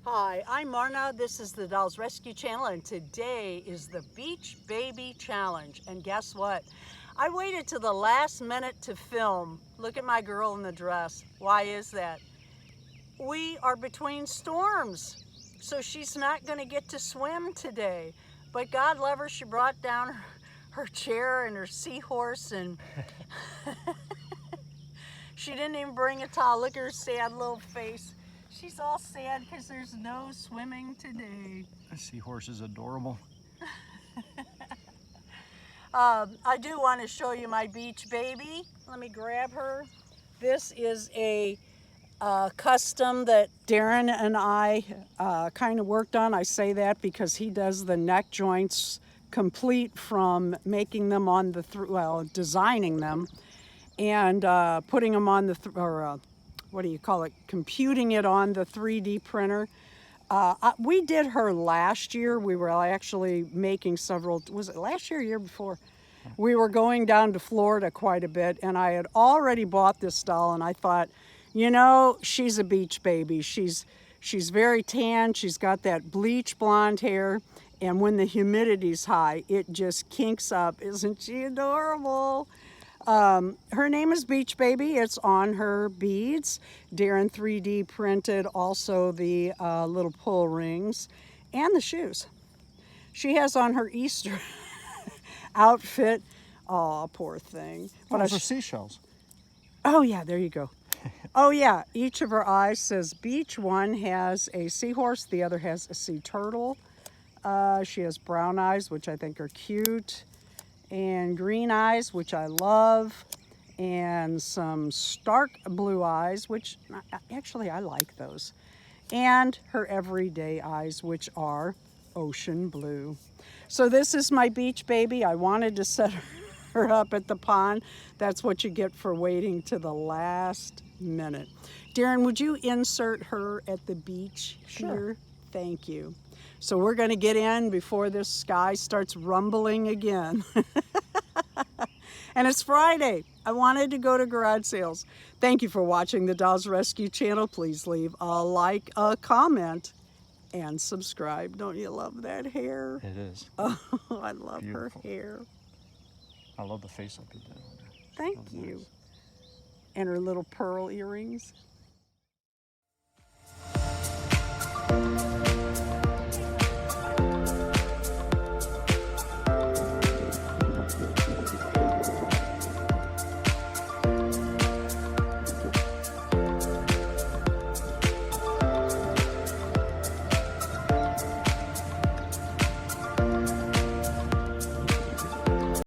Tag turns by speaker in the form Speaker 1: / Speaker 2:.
Speaker 1: Hi, I'm Marna. This is the Dolls Rescue Channel, and today is the Beach Baby Challenge. And guess what? I waited to the last minute to film. Look at my girl in the dress. Why is that? We are between storms, so she's not going to get to swim today. But God love her, she brought down her chair and her seahorse, and she didn't even bring a towel. Look at her sad little face. She's all sad because there's no swimming today.
Speaker 2: The seahorse is adorable.
Speaker 1: I do want to show you my beach baby. Let me grab her. This is a custom that Darren and I kind of worked on. I say that because he does the neck joints complete from making them on the, designing them and putting them on the, what do you call it, computing it on the 3D printer. We did her last year. We were actually making several, was it last year or year before? We were going down to Florida quite a bit, and I had already bought this doll, and I thought, you know, she's a beach baby. She's very tan. She's got that bleach blonde hair, and when the humidity's high, it just kinks up. Isn't she adorable? Her name is Beach Baby. It's on her beads. Darren 3D printed also the little pull rings and the shoes. She has on her Easter outfit. Oh, poor thing.
Speaker 2: But those are seashells.
Speaker 1: Oh yeah, there you go. Oh yeah, each of her eyes says beach. One has a seahorse, the other has a sea turtle. She has brown eyes, which I think are cute, and green eyes, which I love, and some stark blue eyes, which actually I like those, and her everyday eyes, which are ocean blue. So this is my beach baby. I wanted to set her up at the pond. That's what you get for waiting to the last minute. Darren, would you insert her at the beach here?
Speaker 2: Sure.
Speaker 1: Thank you. So we're going to get in before this sky starts rumbling again. And it's Friday. I wanted to go to garage sales. Thank you for watching the Dolls Rescue Channel. Please leave a like, a comment, and subscribe. Don't you love that hair?
Speaker 2: It is.
Speaker 1: Oh, I love
Speaker 2: Beautiful.
Speaker 1: her hair.
Speaker 2: I love the face up you did on there.
Speaker 1: Thank you.
Speaker 2: Nice.
Speaker 1: And her little pearl earrings.